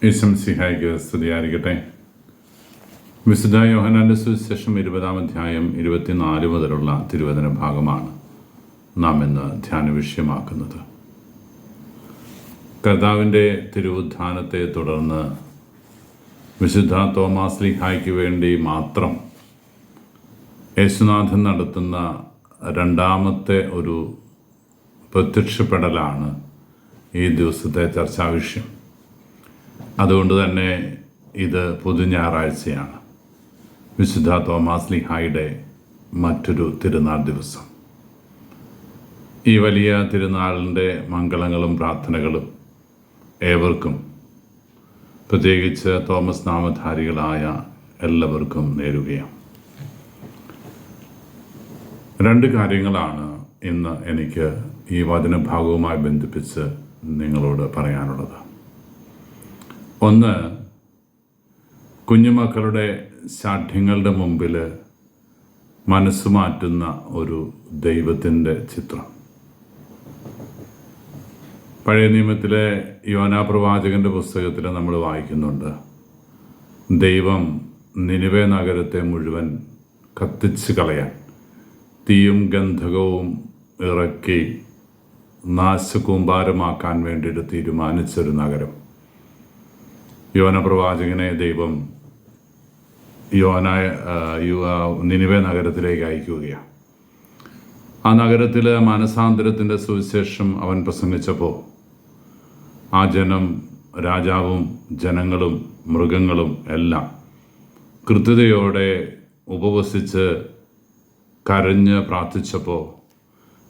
ഈശംസിഹായിക്ക് സ്തുതിയായിരിക്കട്ടെ. വിശുദ്ധ യോഹന്നാന്റെ സുവിശേഷം 20-ാം അധ്യായം 24 മുതലുള്ള തിരുവചന ഭാഗമാണ് നാം ഇന്ന് ധ്യാന വിഷയമാക്കുന്നത്. കർത്താവിൻ്റെ തിരുവുത്ഥാനത്തെ തുടർന്ന് വിശുദ്ധ തോമാസ് ശ്ലീഹായ്ക്ക് വേണ്ടി മാത്രം യേശുനാഥൻ നടത്തുന്ന രണ്ടാമത്തെ ഒരു പ്രത്യക്ഷപ്പെടലാണ് ഈ ദിവസത്തെ ചർച്ചാ വിഷയം. അതുകൊണ്ട് തന്നെ ഇത് പൊതുഞായറാഴ്ചയാണ്, വിശുദ്ധ തോമാസ് ശ്ലീഹായുടെ മറ്റൊരു തിരുനാൾ ദിവസം. ഈ വലിയ തിരുനാളിൻ്റെ മംഗളങ്ങളും പ്രാർത്ഥനകളും ഏവർക്കും, പ്രത്യേകിച്ച് തോമസ് നാമധാരികളായ എല്ലാവർക്കും നേരുകയാണ്. രണ്ട് കാര്യങ്ങളാണ് ഇന്ന് എനിക്ക് ഈ വചനഭാഗവുമായി ബന്ധിപ്പിച്ച് നിങ്ങളോട് പറയാനുള്ളത്. ഒന്ന്, കുഞ്ഞുമക്കളുടെ ശാഠ്യങ്ങളുടെ മുമ്പിൽ മനസ്സ് മാറ്റുന്ന ഒരു ദൈവത്തിൻ്റെ ചിത്രം. പഴയ നിയമത്തിലെ യോനാ പ്രവാചകൻ്റെ പുസ്തകത്തിൽ നമ്മൾ വായിക്കുന്നുണ്ട്, ദൈവം നിനിവേ നഗരത്തെ മുഴുവൻ കത്തിച്ച് കളയാൻ തീയും ഗന്ധകവും ഇറക്കി നാശകൂമ്പാരമാക്കാൻ വേണ്ടിയിട്ട് തീരുമാനിച്ചൊരു നഗരം. യോന പ്രവാചകനെ ദൈവം നിനിവേ നഗരത്തിലേക്ക് അയക്കുകയാണ്. ആ നഗരത്തിൽ മാനസാന്തരത്തിൻ്റെ സുവിശേഷം അവൻ പ്രസംഗിച്ചപ്പോൾ ആ ജനം, രാജാവും ജനങ്ങളും മൃഗങ്ങളും എല്ലാം കൃത്യതയോടെ ഉപവസിച്ച് കരഞ്ഞ് പ്രാർത്ഥിച്ചപ്പോൾ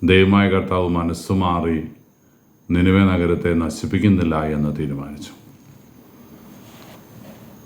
ദൈവമായ കർത്താവ് മനസ്സുമാറി നിനിവേ നഗരത്തെ നശിപ്പിക്കുന്നില്ല എന്ന് തീരുമാനിച്ചു.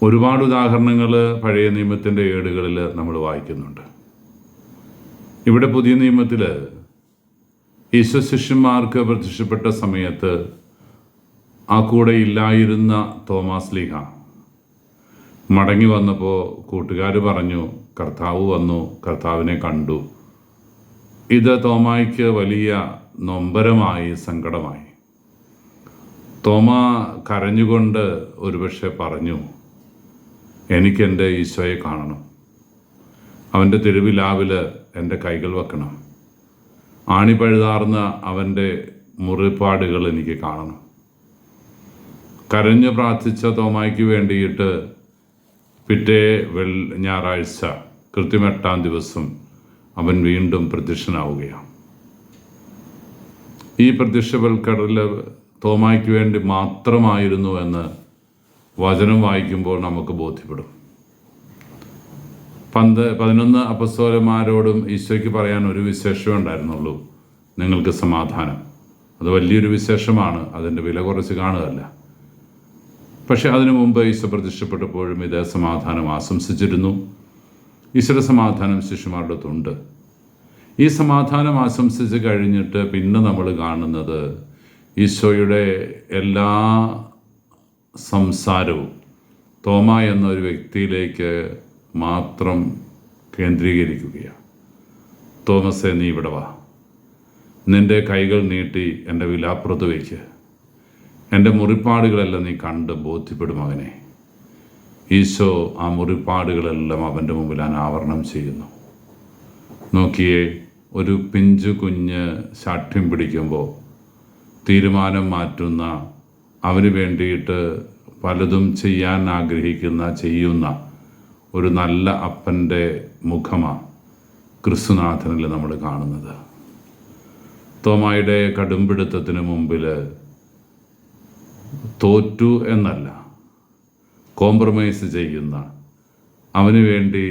ഒരുപാട് ഉദാഹരണങ്ങൾ പഴയ നിയമത്തിൻ്റെ ഏടുകളിൽ നമ്മൾ വായിക്കുന്നുണ്ട്. ഇവിടെ പുതിയ നിയമത്തിൽ ഈശോ ശിഷ്യന്മാർക്ക് പ്രത്യക്ഷപ്പെട്ട സമയത്ത് ആ കൂടെ ഇല്ലായിരുന്ന തോമാസ് ശ്ലീഹ മടങ്ങി വന്നപ്പോൾ കൂട്ടുകാർ പറഞ്ഞു, കർത്താവ് വന്നു, കർത്താവിനെ കണ്ടു. ഇത് തോമായ്ക്ക് വലിയ നൊമ്പരമായി, സങ്കടമായി. തോമ കരഞ്ഞുകൊണ്ട് ഒരുപക്ഷെ പറഞ്ഞു, എനിക്കെൻ്റെ ഈശോയെ കാണണം, അവൻ്റെ തിരുവിലാവിൽ എൻ്റെ കൈകൾ വെക്കണം, ആണിപ്പഴുതാർന്ന അവൻ്റെ മുറിപ്പാടുകൾ എനിക്ക് കാണണം. കരഞ്ഞ് പ്രാർത്ഥിച്ച തോമായ്ക്ക് വേണ്ടിയിട്ട് പിറ്റേ ഞായറാഴ്ച കൃത്യം 8-ാം ദിവസം അവൻ വീണ്ടും പ്രത്യക്ഷനാവുകയാണ്. ഈ പ്രത്യക്ഷവൽക്കടൽ തോമായ്ക്ക് വേണ്ടി മാത്രമായിരുന്നു എന്ന് വചനം വായിക്കുമ്പോൾ നമുക്ക് ബോധ്യപ്പെടും. 11 അപ്പസ്തോലന്മാരോടും ഈശോയ്ക്ക് പറയാൻ ഒരു വിശേഷമേ ഉണ്ടായിരുന്നുള്ളൂ, നിങ്ങൾക്ക് സമാധാനം. അത് വലിയൊരു വിശേഷമാണ്, അതിൻ്റെ വില കുറച്ച് കാണുകയല്ല. പക്ഷെ അതിനു മുമ്പ് ഈശോ പ്രത്യക്ഷപ്പെട്ടപ്പോഴും ഇതേ സമാധാനം ആശംസിച്ചിരുന്നു. ഈശോയുടെ സമാധാനം ശിഷ്യന്മാരുടെ അടുത്തുണ്ട്. ഈ സമാധാനം ആശംസിച്ച് കഴിഞ്ഞിട്ട് പിന്നെ നമ്മൾ കാണുന്നത് ഈശോയുടെ എല്ലാ സംസാരവും തോമ എന്നൊരു വ്യക്തിയിലേക്ക് മാത്രം കേന്ദ്രീകരിക്കുകയാണ്. തോമസേ, നീ ഇവിടെ വാ, നിൻ്റെ കൈകൾ നീട്ടി എൻ്റെ വിലാപ്പുറത്ത് വയ്ക്ക്, എൻ്റെ മുറിപ്പാടുകളെല്ലാം നീ കണ്ട് ബോധ്യപ്പെടും മകനെ. ഈശോ ആ മുറിപ്പാടുകളെല്ലാം അവൻ്റെ മുമ്പിൽ അനാവരണം ചെയ്യുന്നു. നോക്കിയേ, ഒരു പിഞ്ചു കുഞ്ഞ് ശാഠ്യം പിടിക്കുമ്പോൾ തീരുമാനം മാറ്റുന്ന, അവന് വേണ്ടിയിട്ട് പലതും ചെയ്യാൻ ചെയ്യുന്ന ഒരു നല്ല അപ്പൻ്റെ മുഖമാണ് ക്രിസ്തുനാഥനിൽ നമ്മൾ കാണുന്നത്. തോമായുടെ കടുംപിടുത്തത്തിന് മുമ്പിൽ തോറ്റു എന്നല്ല, കോംപ്രമൈസ് ചെയ്യുന്ന, അവന് വേണ്ടി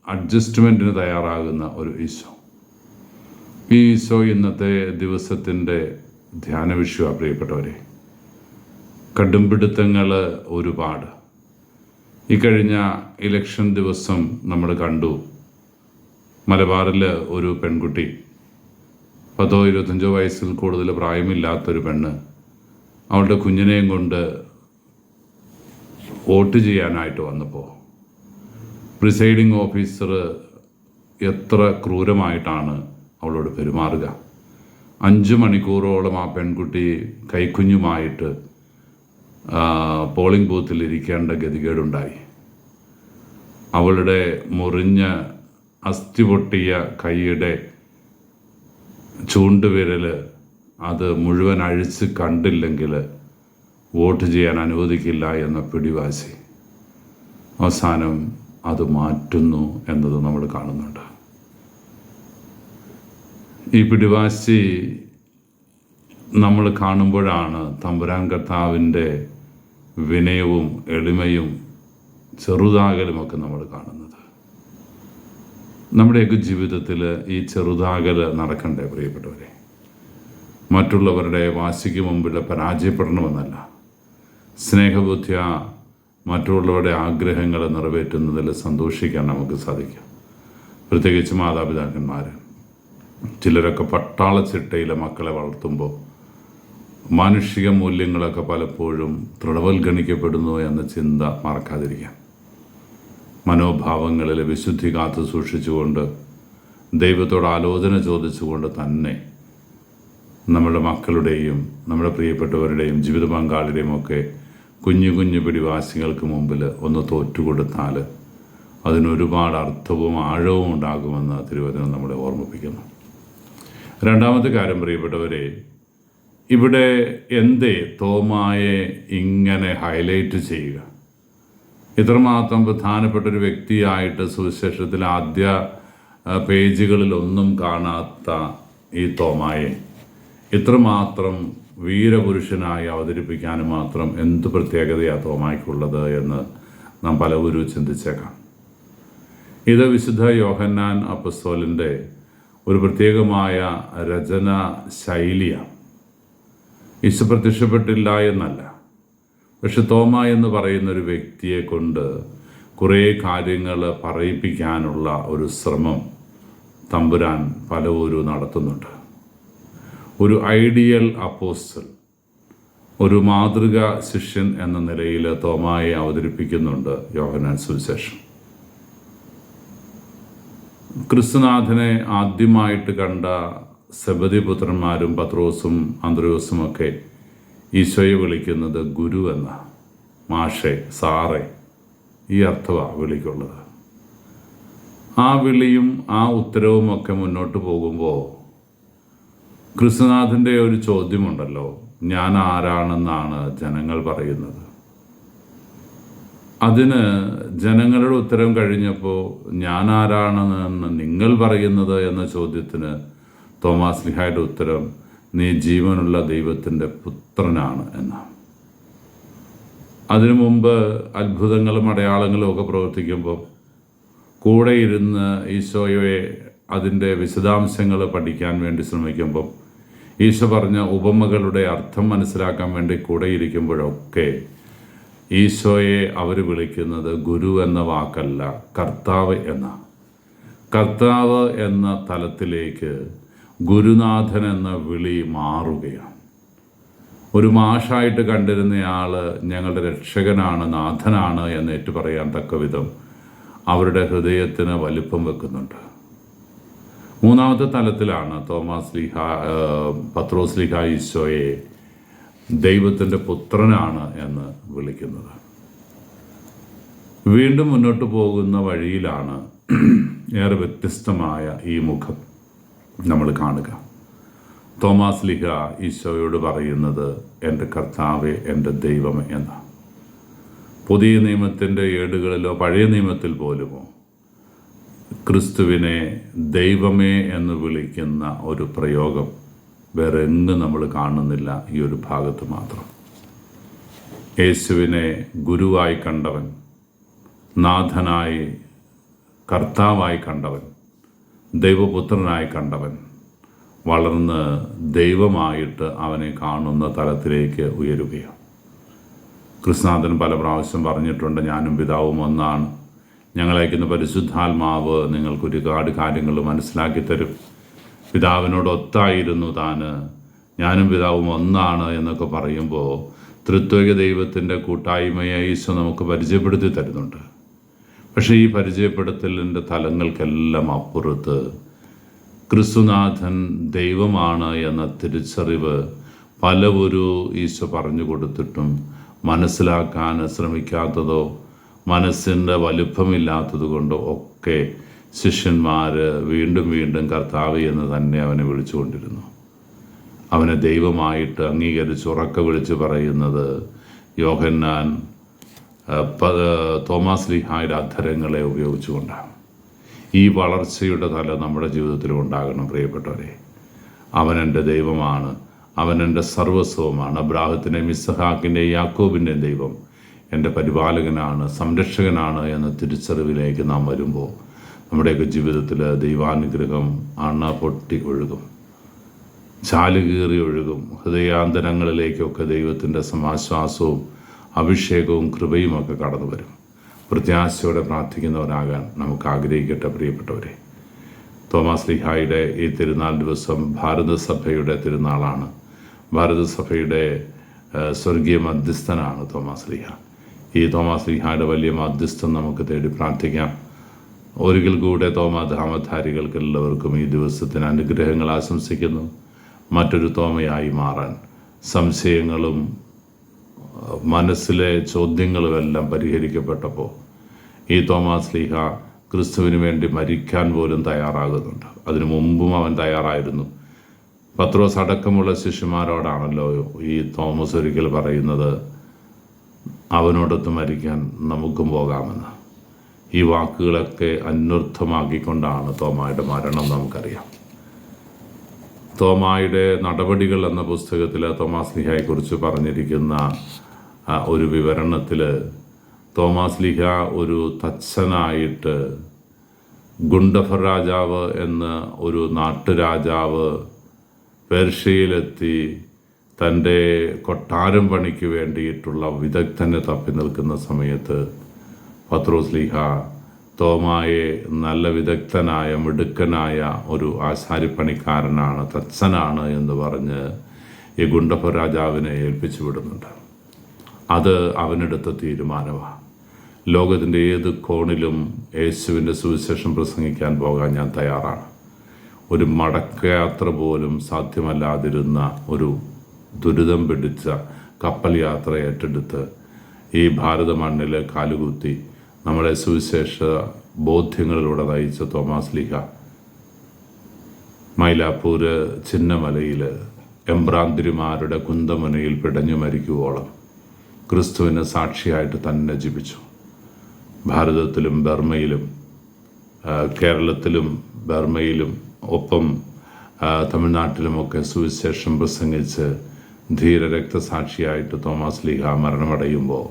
അഡ്ജസ്റ്റ്മെൻറ്റിന് തയ്യാറാകുന്ന ഒരു ഈശോ. ഈ ഈശോ ഇന്നത്തെ ദിവസത്തിൻ്റെ ധ്യാന വിഷയമാണ് പ്രിയപ്പെട്ടവരെ. കടുംപിടുത്തങ്ങൾ ഒരുപാട്. ഈ കഴിഞ്ഞ ഇലക്ഷൻ ദിവസം നമ്മൾ കണ്ടു, മലബാറിൽ ഒരു പെൺകുട്ടി, 10-25 വയസ്സിൽ കൂടുതൽ പ്രായമില്ലാത്തൊരു പെണ്ണ്, അവളുടെ കുഞ്ഞിനെയും കൊണ്ട് വോട്ട് ചെയ്യാനായിട്ട് വന്നപ്പോൾ പ്രിസൈഡിങ് ഓഫീസർ എത്ര ക്രൂരമായിട്ടാണ് അവളോട് പോളിംഗ് ബൂത്തിൽ ഇരിക്കേണ്ട ഗതികേടുണ്ടായി. അവളുടെ മുറിഞ്ഞ അസ്ഥി പൊട്ടിയ കൈയുടെ ചൂണ്ടുവിരൽ അത് മുഴുവൻ അഴിച്ച് കണ്ടില്ലെങ്കിൽ വോട്ട് ചെയ്യാൻ അനുവദിക്കില്ല എന്ന പിടിവാശി. അവസാനം അത് മാറ്റുന്നു എന്നത് നമ്മൾ കാണുന്നുണ്ട്. ഈ പിടിവാശി നമ്മൾ കാണുമ്പോഴാണ് തമ്പുരാൻ കർത്താവിൻ്റെ വിനയവും എളിമയും ചെറുതാകലുമൊക്കെ നമ്മൾ കാണുന്നത്. നമ്മുടെയൊക്കെ ജീവിതത്തിൽ ഈ ചെറുതാകൽ നടക്കണ്ടേ പ്രിയപ്പെട്ടവരെ? മറ്റുള്ളവരുടെ വാശിക്ക് മുമ്പിൽ പരാജയപ്പെടണമെന്നല്ല, സ്നേഹബുദ്ധിയ മറ്റുള്ളവരുടെ ആഗ്രഹങ്ങൾ നിറവേറ്റുന്നതിൽ സന്തോഷിക്കാൻ നമുക്ക് സാധിക്കും. പ്രത്യേകിച്ച് മാതാപിതാക്കന്മാർ. ചിലരൊക്കെ പട്ടാള ചിട്ടയിലെ മക്കളെ വളർത്തുമ്പോൾ മാനുഷിക മൂല്യങ്ങളൊക്കെ പലപ്പോഴും തൃണവൽഗണിക്കപ്പെടുന്നു എന്ന ചിന്ത മറക്കാതിരിക്കാം. മനോഭാവങ്ങളിൽ വിശുദ്ധി കാത്തു സൂക്ഷിച്ചുകൊണ്ട് ദൈവത്തോട് ആലോചന ചോദിച്ചുകൊണ്ട് തന്നെ നമ്മുടെ മക്കളുടെയും നമ്മുടെ പ്രിയപ്പെട്ടവരുടെയും ജീവിത പങ്കാളിയുടെയും ഒക്കെ കുഞ്ഞു കുഞ്ഞു പിടിവാശികൾക്ക് മുമ്പിൽ ഒന്ന് തോറ്റുകൊടുത്താൽ അതിനൊരുപാട് അർത്ഥവും ആഴവും ഉണ്ടാകുമെന്ന് തിരുവചനം നമ്മളെ ഓർമ്മിപ്പിക്കുന്നു. രണ്ടാമത്തെ കാര്യം പ്രിയപ്പെട്ടവരെ, ഇവിടെ എന്തേ തോമായെ ഇങ്ങനെ ഹൈലൈറ്റ് ചെയ്യുക? ഇത്രമാത്രം പ്രധാനപ്പെട്ടൊരു വ്യക്തിയായിട്ട് സുവിശേഷത്തിൽ ആദ്യ പേജുകളിലൊന്നും കാണാത്ത ഈ തോമായെ ഇത്രമാത്രം വീരപുരുഷനായി അവതരിപ്പിക്കാനും മാത്രം എന്ത് പ്രത്യേകതയാണ് തോമായ്ക്കുള്ളത് എന്ന് നാം പലവരും ചിന്തിച്ചേക്കാം. ഇത് വിശുദ്ധ യോഹന്നാൻ അപ്പസ്തോലൻ്റെ ഒരു പ്രത്യേകമായ രചന ശൈലിയാണ്. ഈശോ പ്രത്യക്ഷപ്പെട്ടില്ല എന്നല്ല, പക്ഷെ തോമ എന്ന് പറയുന്ന ഒരു വ്യക്തിയെ കൊണ്ട് കുറേ കാര്യങ്ങൾ പറയിപ്പിക്കാനുള്ള ഒരു ശ്രമം തമ്പുരാൻ പലവരും നടത്തുന്നുണ്ട്. ഒരു ഐഡിയൽ അപ്പോസ്റ്റൽ, ഒരു മാതൃക ശിഷ്യൻ എന്ന നിലയിൽ തോമായെ അവതരിപ്പിക്കുന്നുണ്ട് യോഹന്നാൻ സുവിശേഷം. ക്രിസ്തുനാഥനെ ആദ്യമായിട്ട് കണ്ട സെബദിപുത്രന്മാരും പത്രോസും അന്ത്രയോസും ഒക്കെ ഈശോയെ വിളിക്കുന്നത് ഗുരു എന്ന, മാഷെ, സാറേ, ഈ അർത്ഥമാണ് വിളിക്കുള്ളത്. ആ വിളിയും ആ ഉത്തരവുമൊക്കെ മുന്നോട്ട് പോകുമ്പോൾ ക്രിസ്തുനാഥൻ്റെ ഒരു ചോദ്യമുണ്ടല്ലോ, ഞാൻ ആരാണെന്നാണ് ജനങ്ങൾ പറയുന്നത്. അതിന് ജനങ്ങളുടെ ഉത്തരം കഴിഞ്ഞപ്പോൾ ഞാൻ ആരാണെന്ന് നിങ്ങൾ പറയുന്നത് എന്ന ചോദ്യത്തിന് തോമാസ് ലീഹായുടെ ഉത്തരം, നീ ജീവനുള്ള ദൈവത്തിൻ്റെ പുത്രനാണ് എന്നാണ്. അതിനു മുമ്പ് അത്ഭുതങ്ങളും അടയാളങ്ങളും ഒക്കെ പ്രവർത്തിക്കുമ്പോൾ കൂടെ ഇരുന്ന് ഈശോയെ അതിൻ്റെ വിശദാംശങ്ങൾ പഠിക്കാൻ വേണ്ടി ശ്രമിക്കുമ്പോൾ ഈശോ പറഞ്ഞ ഉപമകളുടെ അർത്ഥം മനസ്സിലാക്കാൻ വേണ്ടി കൂടെ ഇരിക്കുമ്പോഴൊക്കെ ഈശോയെ അവർ വിളിക്കുന്നത് ഗുരു എന്ന വാക്കല്ല, കർത്താവ് എന്ന. കർത്താവ് എന്ന തലത്തിലേക്ക് ഗുരുനാഥൻ എന്ന വിളി മാറുകയാണ്. ഒരു മാഷായിട്ട് കണ്ടിരുന്നയാൾ ഞങ്ങളുടെ രക്ഷകനാണ്, നാഥനാണ് എന്ന് ഏറ്റുപറയാൻ തക്ക വിധം അവരുടെ ഹൃദയത്തിന് വലിപ്പം വെക്കുന്നുണ്ട്. മൂന്നാമത്തെ തലത്തിലാണ് പത്രോസ് ലീഹ ഈശോയെ ദൈവത്തിൻ്റെ പുത്രനാണ് എന്ന് വിളിക്കുന്നത്. വീണ്ടും മുന്നോട്ട് പോകുന്ന വഴിയിലാണ് ഏറെ വ്യത്യസ്തമായ ഈ മുഖം നമ്മൾ കാണുക. തോമാസ് ലീഹ ഈശോയോട് പറയുന്നത് എൻ്റെ കർത്താവേ, എൻ്റെ ദൈവമേ എന്നാണ്. പുതിയ നിയമത്തിൻ്റെ ഏടുകളിലോ പഴയ നിയമത്തിൽ പോലുമോ ക്രിസ്തുവിനെ ദൈവമേ എന്ന് വിളിക്കുന്ന ഒരു പ്രയോഗം വേറെ എങ്ങും നമ്മൾ കാണുന്നില്ല, ഈ ഒരു ഭാഗത്ത് മാത്രം. യേശുവിനെ ഗുരുവായി കണ്ടവൻ, നാഥനായി കർത്താവായി കണ്ടവൻ, ദൈവപുത്രനായി കണ്ടവൻ വളർന്ന് ദൈവമായിട്ട് അവനെ കാണുന്ന തലത്തിലേക്ക് ഉയരുകയാണ്. കൃഷ്ണനാഥൻ പല പ്രാവശ്യം പറഞ്ഞിട്ടുണ്ട്, ഞാനും പിതാവും ഒന്നാണ്, ഞങ്ങളയക്കുന്ന പരിശുദ്ധാത്മാവ് നിങ്ങൾക്ക് ഒരുപാട് കാര്യങ്ങൾ മനസ്സിലാക്കി തരും, പിതാവിനോടൊത്തായിരുന്നു താന്, ഞാനും പിതാവും ഒന്നാണ് എന്നൊക്കെ പറയുമ്പോൾ ത്രിത്വൈക ദൈവത്തിൻ്റെ കൂട്ടായ്മയെ ഈശോ നമുക്ക് പരിചയപ്പെടുത്തി തരുന്നുണ്ട്. പക്ഷേ ഈ പരിചയപ്പെടുത്തലിൻ്റെ തലങ്ങൾക്കെല്ലാം അപ്പുറത്ത് ക്രിസ്തുനാഥൻ ദൈവമാണ് എന്ന തിരിച്ചറിവ് പലവരും ഈശോ പറഞ്ഞു കൊടുത്തിട്ടും മനസ്സിലാക്കാൻ ശ്രമിക്കാത്തതോ മനസ്സിൻ്റെ വലുപ്പമില്ലാത്തത് കൊണ്ടോ ഒക്കെ ശിഷ്യന്മാർ വീണ്ടും വീണ്ടും കർത്താവ് എന്ന് തന്നെ അവനെ വിളിച്ചുകൊണ്ടിരുന്നു. അവനെ ദൈവമായിട്ട് അംഗീകരിച്ച് ഉറക്കെ വിളിച്ച് പറയുന്നത് യോഹന്നാൻ തോമാസ് ലീഹായുടെ അധരങ്ങളെ ഉപയോഗിച്ചുകൊണ്ടാണ്. ഈ വളർച്ചയുടെ തല നമ്മുടെ ജീവിതത്തിലും ഉണ്ടാകണം പ്രിയപ്പെട്ടവരെ. അവൻ എൻ്റെ ദൈവമാണ്, അവൻ എൻ്റെ സർവസ്വമാണ്. അബ്രാഹത്തിൻ്റെയും ഇസ്ഹാക്കിൻ്റെയും യാക്കോബിൻ്റെയും ദൈവം എൻ്റെ പരിപാലകനാണ്, സംരക്ഷകനാണ് എന്ന തിരിച്ചറിവിലേക്ക് നാം വരുമ്പോൾ നമ്മുടെയൊക്കെ ജീവിതത്തിൽ ദൈവാനുഗ്രഹം അണ പൊട്ടി ഒഴുകും, ചാലുകീറി ഒഴുകും. ഹൃദയാന്തരങ്ങളിലേക്കൊക്കെ ദൈവത്തിൻ്റെ സമാശ്വാസവും അഭിഷേകവും കൃപയും ഒക്കെ കടന്നു വരും. പ്രത്യാശയോടെ പ്രാർത്ഥിക്കുന്നവരാകാൻ നമുക്ക് ആഗ്രഹിക്കട്ടെ പ്രിയപ്പെട്ടവരെ. തോമാസ് ലീഹായുടെ ഈ തിരുനാൾ ദിവസം ഭാരതസഭയുടെ തിരുനാളാണ്. ഭാരതസഭയുടെ സ്വർഗീയ മധ്യസ്ഥനാണ് തോമാസ് ലീഹ. ഈ തോമാസ് ലീഹായുടെ വലിയ മധ്യസ്ഥം നമുക്ക് തേടി പ്രാർത്ഥിക്കാം. ഒരിക്കൽ കൂടെ തോമാധാമധാരികൾക്ക് എല്ലാവർക്കും ഈ ദിവസത്തിന് അനുഗ്രഹങ്ങൾ ആശംസിക്കുന്നു. മറ്റൊരു തോമയായി മാറാൻ സംശയങ്ങളും മനസ്സിലെ ചോദ്യങ്ങളുമെല്ലാം പരിഹരിക്കപ്പെട്ടപ്പോൾ ഈ തോമാസ് ലീഹ ക്രിസ്തുവിന് വേണ്ടി മരിക്കാൻ പോലും തയ്യാറാകുന്നുണ്ട്. അതിനു മുമ്പും അവൻ തയ്യാറായിരുന്നു. പത്രോസ് അടക്കമുള്ള ശിഷ്യന്മാരോടാണല്ലോ ഈ തോമസ് ഒരിക്കൽ പറയുന്നത്, അവനോടൊത്ത് മരിക്കാൻ നമുക്കും പോകാമെന്ന്. ഈ വാക്കുകളൊക്കെ അന്വർത്ഥമാക്കിക്കൊണ്ടാണ് തോമായുടെ മരണം നമുക്കറിയാം. തോമായുടെ നടപടികൾ എന്ന പുസ്തകത്തിൽ തോമാസ് ലീഹയെക്കുറിച്ച് പറഞ്ഞിരിക്കുന്ന ഒരു വിവരണത്തിൽ തോമാസ് ലീഹ ഒരു തച്ചനായിട്ട് ഗുണ്ടഫർ രാജാവ് എന്ന ഒരു നാട്ടുരാജാവ് പേർഷ്യയിലെത്തി തൻ്റെ കൊട്ടാരം പണിക്ക് വേണ്ടിയിട്ടുള്ള വിദഗ്ധനെ തപ്പി നിൽക്കുന്ന സമയത്ത് പത്രോസ് ലീഹ തോമായെ നല്ല വിദഗ്ധനായ മിടുക്കനായ ഒരു ആശാരിപ്പണിക്കാരനാണ്, തച്ചനാണ് എന്ന് പറഞ്ഞ് ഈ ഗുണ്ടഫർ രാജാവിനെ ഏൽപ്പിച്ചു വിടുന്നുണ്ട്. അത് അവനെടുത്ത തീരുമാനമാണ്. ലോകത്തിൻ്റെ ഏത് കോണിലും യേശുവിൻ്റെ സുവിശേഷം പ്രസംഗിക്കാൻ പോകാൻ ഞാൻ തയ്യാറാണ്. ഒരു മടക്കയാത്ര പോലും സാധ്യമല്ലാതിരുന്ന ഒരു ദുരിതം പിടിച്ച കപ്പൽ യാത്ര ഏറ്റെടുത്ത് ഈ ഭാരത മണ്ണിൽ കാലുകുത്തി നമ്മളെ സുവിശേഷ ബോധ്യങ്ങളിലൂടെ നയിച്ച തോമാസ് ലീഹ മൈലാപ്പൂർ ചിന്നമലയിൽ എംബ്രാന്തിരിമാരുടെ കുന്തമുനയിൽ പിടഞ്ഞു മരിക്കുവോളം ക്രിസ്തുവിന് സാക്ഷിയായിട്ട് തന്നെ ജീവിച്ചു. ഭാരതത്തിലും ബർമ്മയിലും കേരളത്തിലും ബർമ്മയിലും ഒപ്പം തമിഴ്നാട്ടിലുമൊക്കെ സുവിശേഷം പ്രസംഗിച്ച് ധീര രക്തസാക്ഷിയായിട്ട് തോമാസ് ലീഹ മരണമടയുമ്പോൾ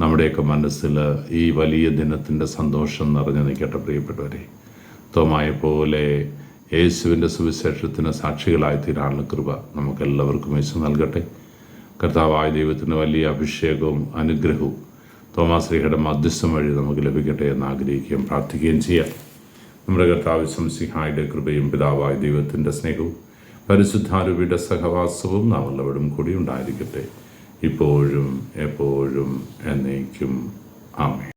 നമ്മുടെയൊക്കെ മനസ്സിൽ ഈ വലിയ ദിനത്തിൻ്റെ സന്തോഷം നിറഞ്ഞു നിൽക്കട്ടെ പ്രിയപ്പെട്ടവരെ. തോമായെപ്പോലെ യേശുവിൻ്റെ സുവിശേഷത്തിന് സാക്ഷികളായി തീരാനുള്ള കൃപ നമുക്കെല്ലാവർക്കും യേശു നൽകട്ടെ. കർത്താവായ ദൈവത്തിന് വലിയ അഭിഷേകവും അനുഗ്രഹവും തോമാസ് ലീഹയുടെ മധ്യസ്ഥം വഴി നമുക്ക് ലഭിക്കട്ടെ എന്ന് ആഗ്രഹിക്കുകയും പ്രാർത്ഥിക്കുകയും ചെയ്യാം. നമ്മുടെ കർത്താവ് ശംസിഹായുടെ കൃപയും പിതാവായ ദൈവത്തിൻ്റെ സ്നേഹവും പരിശുദ്ധാരൂപിയുടെ സഹവാസവും നാം എല്ലാവരും കൂടി ഉണ്ടായിരിക്കട്ടെ, ഇപ്പോഴും എപ്പോഴും എന്നേക്കും. ആമേൻ.